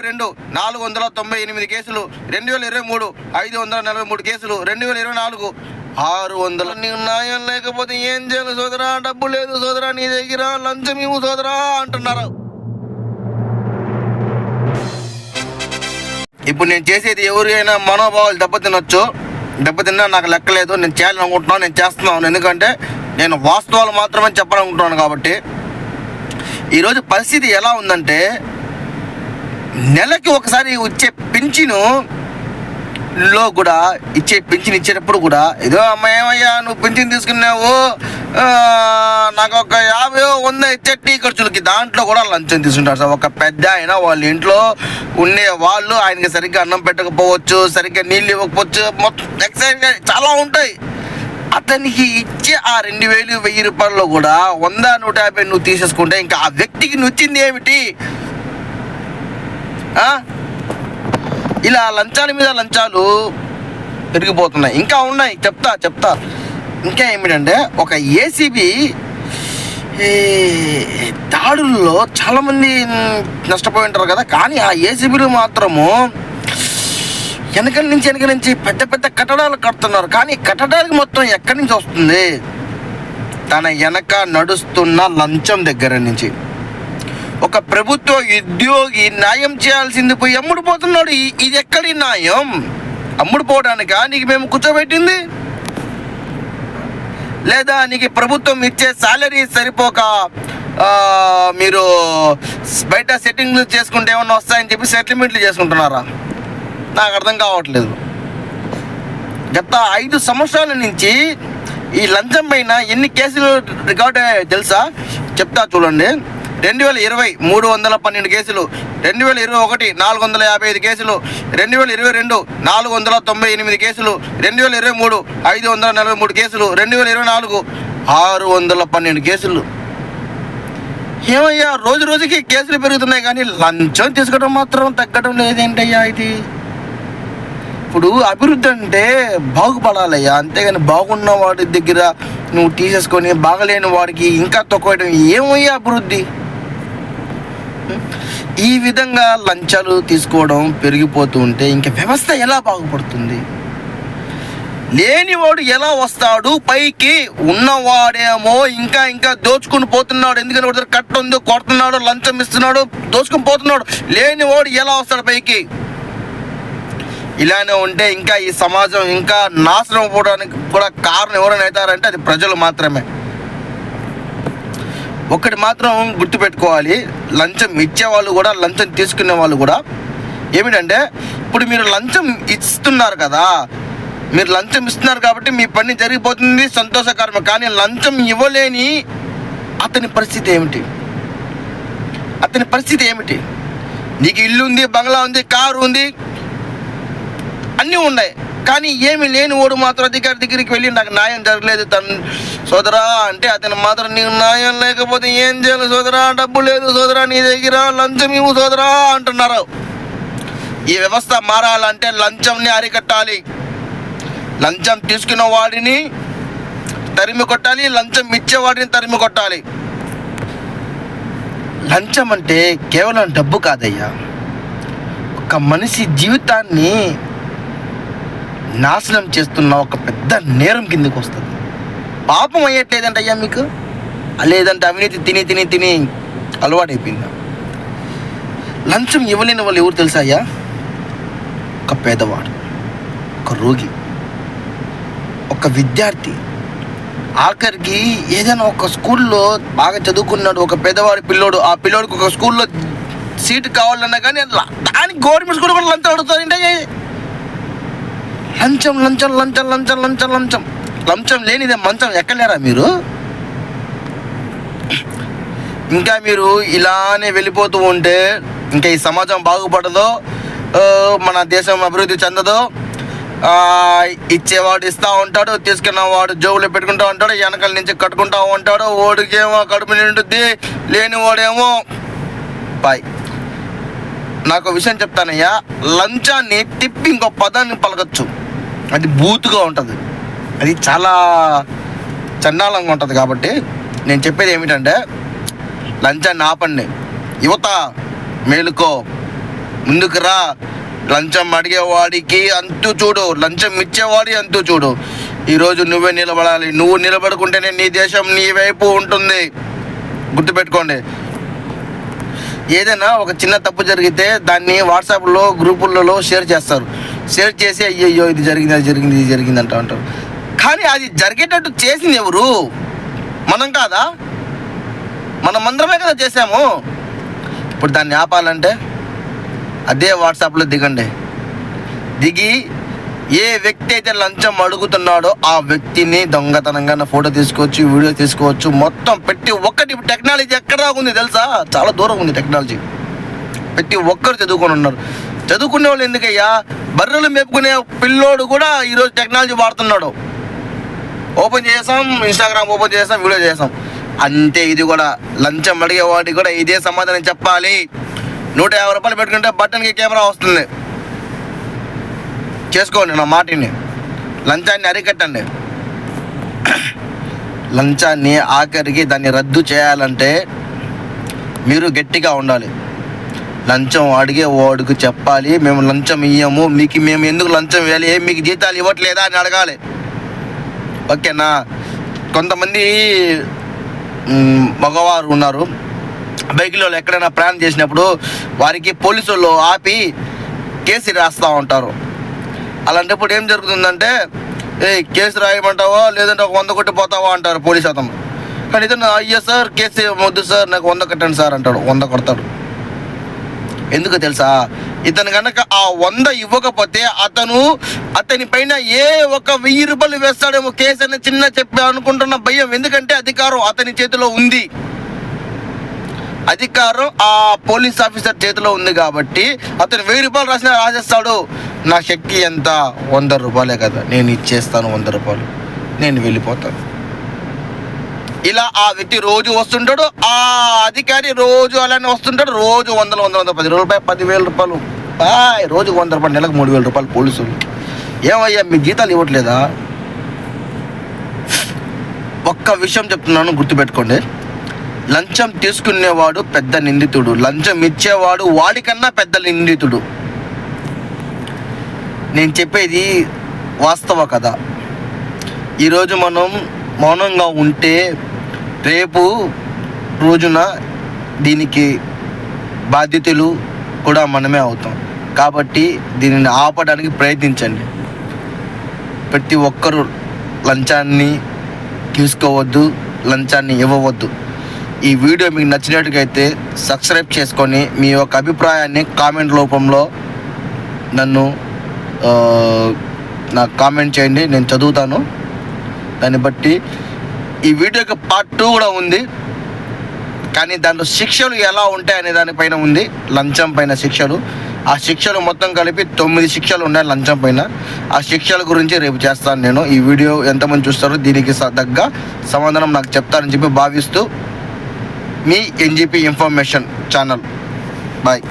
498 కేసులు, 2023 543 కేసులు, 2024 600. నీకు న్యాయం లేకపోతే ఏం చేయాలి సోదరా? డబ్బు లేదు సోదరా నీ దగ్గర, లంచం ఇవ్వు సోదరా అంటున్నారు. ఇప్పుడు నేను చేసేది ఎవరికైనా మనోభావాలు దెబ్బతిన్నా నాకు లెక్కలేదు. నేను చేయాలనుకుంటున్నాను, నేను చేస్తున్నాను. ఎందుకంటే నేను వాస్తవాలు మాత్రమే చెప్పాలనుకుంటున్నాను. కాబట్టి ఈరోజు పరిస్థితి ఎలా ఉందంటే, నెలకి ఒకసారి వచ్చే పింఛనులో కూడా పింఛన్ ఇచ్చేటప్పుడు కూడా ఏదో ఏమయ్యా నువ్వు పింఛన్ తీసుకున్నావు, నాకు ఒక 50-100 ఇచ్చే టీ ఖర్చులకి, దాంట్లో కూడా లంచం తీసుకుంటారు సార్. ఒక పెద్ద ఆయన వాళ్ళ ఇంట్లో ఉండే వాళ్ళు ఆయనకి సరిగ్గా అన్నం పెట్టకపోవచ్చు, సరిగ్గా నీళ్ళు ఇవ్వకపోవచ్చు, మొత్తం ఎక్సైజ్ చాలా ఉంటాయి. అతనికి ఇచ్చే ఆ 2000 1000 రూపాయల్లో కూడా 100 150 నువ్వు తీసేసుకుంటే ఇంకా ఆ వ్యక్తికి నచ్చింది ఏమిటి? ఇలా లంచాల మీద లంచాలు పెరిగిపోతున్నాయి, ఇంకా ఉన్నాయి. చెప్తా ఇంకా ఏమిటంటే, ఒక ఏసీబీ దాడుల్లో చాలామంది నష్టపోయి ఉంటారు కదా. కానీ ఆ ఏసీబీలు మాత్రము వెనక నుంచి పెద్ద పెద్ద కట్టడాలు కడుతున్నారు. కానీ కట్టడానికి మొత్తం ఎక్కడి నుంచి వస్తుంది? తన వెనక నడుస్తున్న లంచం దగ్గర నుంచి. ఒక ప్రభుత్వ ఉద్యోగి న్యాయం చేయాల్సింది పోయి అమ్ముడుపోతున్నాడు. ఇది ఎక్కడి న్యాయం? అమ్ముడుపోవడానికా నీకు మేము కూర్చోబెట్టింది? లేదా నీకు ప్రభుత్వం ఇచ్చే శాలరీ సరిపోక మీరు బయట సెట్టింగ్లు చేసుకుంటే ఏమన్నా వస్తాయని చెప్పి సెటిల్మెంట్లు చేసుకుంటున్నారా? నాకు అర్థం కావట్లేదు. గత 5 సంవత్సరాల నుంచి ఈ లంచం పైన ఎన్ని కేసులు రికార్డ్ అయ్యాయో తెలుసా? చెప్తా చూడండి. 2020 312 కేసులు, 2021 455 కేసులు, 2022 498 కేసులు, 2023 543 కేసులు, 2024 612 కేసులు. ఏమయ్యా రోజు రోజుకి కేసులు పెరుగుతున్నాయి కానీ లంచం తీసుకోవడం మాత్రం తగ్గడం లేదేంటయ్యా ఇది? ఇప్పుడు అభివృద్ధి అంటే బాగుపడాలయ్యా, అంతేగాని బాగున్న వాడి దగ్గర నువ్వు తీసేసుకొని బాగలేని వాడికి ఇంకా తక్కువ ఏమయ్యా అభివృద్ధి? ఈ విధంగా లంచాలు తీసుకోవడం పెరిగిపోతూ ఉంటే ఇంకా వ్యవస్థ ఎలా బాగుపడుతుంది? లేనివాడు ఎలా వస్తాడు పైకి? ఉన్నవాడేమో ఇంకా దోచుకుని పోతున్నాడు. ఎందుకంటే ఒకటి కట్ట ఉంది, కొడుతున్నాడు, లంచం ఇస్తున్నాడు, దోచుకుని పోతున్నాడు. లేనివాడు ఎలా వస్తాడు పైకి? ఇలానే ఉంటే ఇంకా ఈ సమాజం ఇంకా నాశనం పోవడానికి కూడా కారణం ఎవరైనా అవుతారంటే అది ప్రజలు మాత్రమే. ఒకటి మాత్రం గుర్తుపెట్టుకోవాలి, లంచం ఇచ్చేవాళ్ళు కూడా లంచం తీసుకునే వాళ్ళు కూడా ఏమిటంటే, ఇప్పుడు మీరు లంచం ఇస్తున్నారు కదా, మీరు లంచం ఇస్తున్నారు కాబట్టి మీ పని జరిగిపోతుంది, సంతోషకరమే. కానీ లంచం ఇవ్వలేని అతని పరిస్థితి ఏమిటి? నీకు ఇల్లు ఉంది, బంగ్లా ఉంది, కారు ఉంది, అన్నీ ఉన్నాయి. కానీ ఏమి లేని వాడు మాత్రం అధికారి దగ్గరికి వెళ్ళి నాకు న్యాయం జరగలేదు తన సోదరా అంటే అతను మాత్రం నీకు న్యాయం లేకపోతే ఏం చేయాలి సోదరా? డబ్బు లేదు సోదరా నీ దగ్గర, లంచం ఇవ్వు సోదరా అంటున్నారు. ఈ వ్యవస్థ మారాలంటే లంచంని అరికట్టాలి. లంచం తీసుకున్న వాడిని తరిమి కొట్టాలి, లంచం ఇచ్చేవాడిని తరిమి కొట్టాలి. లంచం అంటే కేవలం డబ్బు కాదయ్యా, ఒక మనిషి జీవితాన్ని నాశనం చేస్తున్న ఒక పెద్ద నేరం కిందకి వస్తుంది. పాపం అయ్యట్లేదంటే అయ్యా మీకు, లేదంటే అవినీతి తిని అలవాటైపోయిందా? లంచం ఇవ్వలేని వాళ్ళు ఎవరు తెలుసా అయ్యా? ఒక పేదవాడు, ఒక రోగి, ఒక విద్యార్థి, ఆఖరికి ఏదైనా ఒక స్కూల్లో బాగా చదువుకున్నాడు ఒక పేదవాడి పిల్లోడు, ఆ పిల్లోడికి ఒక స్కూల్లో సీటు కావాలన్నా కానీ దానికి గవర్నమెంట్ స్కూల్ కూడా లంచం అడుగుతారంటే లంచం లేనిదే మంచం ఎక్కలేరా మీరు? ఇంకా మీరు ఇలానే వెళ్ళిపోతూ ఉంటే ఇంకా ఈ సమాజం బాగుపడదో, మన దేశం అభివృద్ధి చెందదో. ఇచ్చేవాడు ఇస్తూ ఉంటాడు, తీసుకున్నవాడు జోబులో పెట్టుకుంటూ ఉంటాడు, వెనకాల నుంచి కట్టుకుంటూ ఉంటాడు. ఓడికేమో కడుపు నిండుద్ది, లేనివాడేమో బాయ్. నాకు విషయం చెప్తానయ్యా, లంచాన్ని తిప్పి ఇంకో పదాన్ని పలకచ్చు, అది బూతుగా ఉంటుంది, అది చాలా చండాలంగా ఉంటుంది. కాబట్టి నేను చెప్పేది ఏమిటంటే, లంచాన్ని ఆపండి. యువత మేలుకో, ముందుకు రా. లంచం అడిగేవాడికి అంతు చూడు, లంచం ఇచ్చేవాడి అంతు చూడు. ఈరోజు నువ్వే నిలబడాలి. నువ్వు నిలబడుకుంటేనే నీ దేశం నీ వైపు ఉంటుంది. గుర్తుపెట్టుకోండి. ఏదైనా ఒక చిన్న తప్పు జరిగితే దాన్ని వాట్సాప్లో గ్రూపులలో షేర్ చేస్తారు. షేర్ చేసి అయ్యో ఇది జరిగింది, అది జరిగింది, ఇది జరిగింది అంటారు. కానీ అది జరిగేటట్టు చేసింది ఎవరు? మనం కాదా? మనమందరమే కదా చేసాము. ఇప్పుడు దాన్ని ఆపాలంటే అదే వాట్సాప్లో దిగి ఏ వ్యక్తి అయితే లంచం అడుగుతున్నాడో ఆ వ్యక్తిని దొంగతనంగా ఫోటో తీసుకోవచ్చు, వీడియో తీసుకోవచ్చు, మొత్తం ప్రతి ఒక్కటి. టెక్నాలజీ ఎక్కడ ఉంది తెలుసా? చాలా దూరం ఉంది టెక్నాలజీ. ప్రతి ఒక్కరు చదువుకొని ఉన్నారు. చదువుకునే వాళ్ళు ఎందుకయ్యా? బర్రెలు మేపుకునే పిల్లోడు కూడా ఈరోజు టెక్నాలజీ వాడుతున్నాడు. ఓపెన్ చేసాం, ఇన్స్టాగ్రామ్ ఓపెన్ చేసాం, వీడియో చేసాం. అంతే ఇది కూడా. లంచం అడిగే వాటికి కూడా ఇదే సమాధానం చెప్పాలి. 150 రూపాయలు పెట్టుకుంటే బటన్కి కెమెరా వస్తుంది. చేసుకోండి నా మాటిని. లంచాన్ని అరికట్టండి. లంచాన్ని ఆఖరికి దాన్ని రద్దు చేయాలంటే మీరు గట్టిగా ఉండాలి. లంచం అడిగే వాడికి చెప్పాలి, మేము లంచం ఇయ్యము, మేము ఎందుకు లంచం ఇవ్వాలి, మీకు జీతాలు ఇవ్వట్లేదా అని అడగాలి. ఓకేనా? కొంతమంది మగవారు ఉన్నారు, బైక్లో ఎక్కడైనా ప్రయాణం చేసినప్పుడు వారికి పోలీసు వాళ్ళు ఆపి కేసు రాస్తూ ఉంటారు. అలాంటప్పుడు ఏం జరుగుతుందంటే, కేసు రాయమంటావా లేదంటే ఒక 100 కొట్టిపోతావా అంటారు పోలీసు అతను. కానీ ఇతను అయ్యో సార్ కేసు వద్దు సార్, నాకు 100 కట్టండి సార్ అంటాడు. 100 కొడతాడు. ఎందుకు తెలుసా? ఇతను కనుక ఆ 100 ఇవ్వకపోతే అతని పైన ఏ ఒక 1000 రూపాయలు వేస్తాడేమో కేసు అని చిన్న చెప్పి అనుకుంటున్న భయం. ఎందుకంటే అధికారం అతని చేతిలో ఉంది. అధికారం ఆ పోలీస్ ఆఫీసర్ చేతిలో ఉంది కాబట్టి అతను 1000 రూపాయలు రాసేస్తాడు. నా శక్తి ఎంత? 100 రూపాయలే కదా, నేను ఇచ్చేస్తాను 100 రూపాయలు, నేను వెళ్ళిపోతాను. ఇలా ఆ వ్యక్తి రోజు వస్తుంటాడు, ఆ అధికారి రోజు అలానే వస్తుంటాడు. రోజు 100, 10 రూపాయలు, 10,000 రూపాయలు, రోజుకు 100 రూపాయలు, నెలకు 3,000 రూపాయలు పోలీసులు. ఏమయ్యా మీ జీతాలు ఇవ్వట్లేదా? ఒక్క విషయం చెప్తున్నాను, గుర్తుపెట్టుకోండి. లంచం తీసుకునేవాడు పెద్ద నిందితుడు, లంచం ఇచ్చేవాడు వాడికన్నా పెద్ద నిందితుడు. నేను చెప్పేది వాస్తవ కథ. ఈరోజు మనం మౌనంగా ఉంటే రేపు రోజున దీనికి బాధ్యతలు కూడా మనమే అవుతాం. కాబట్టి దీనిని ఆపడానికి ప్రయత్నించండి. ప్రతి ఒక్కరూ లంచాన్ని తీసుకోవద్దు, లంచాన్ని ఇవ్వవద్దు. ఈ వీడియో మీకు నచ్చినట్టుగైతే సబ్స్క్రైబ్ చేసుకొని మీ యొక్క అభిప్రాయాన్ని కామెంట్ రూపంలో నాకు కామెంట్ చేయండి, నేను చదువుతాను. దాన్ని బట్టి ఈ వీడియోకి పార్ట్ 2 కూడా ఉంది, కానీ దాంట్లో శిక్షలు ఎలా ఉంటాయనే దానిపైన ఉంది. లంచం పైన శిక్షలు, ఆ శిక్షలు మొత్తం కలిపి 9 శిక్షలు ఉన్నాయి లంచం పైన. ఆ శిక్షల గురించి రేపు చేస్తాను నేను. ఈ వీడియో ఎంతమంది చూస్తారో దీనికి తగ్గ సమాధానం నాకు చెప్తారని చెప్పి భావిస్తూ మీ ఎన్జీపీ ఇన్ఫర్మేషన్ ఛానల్. బాయ్.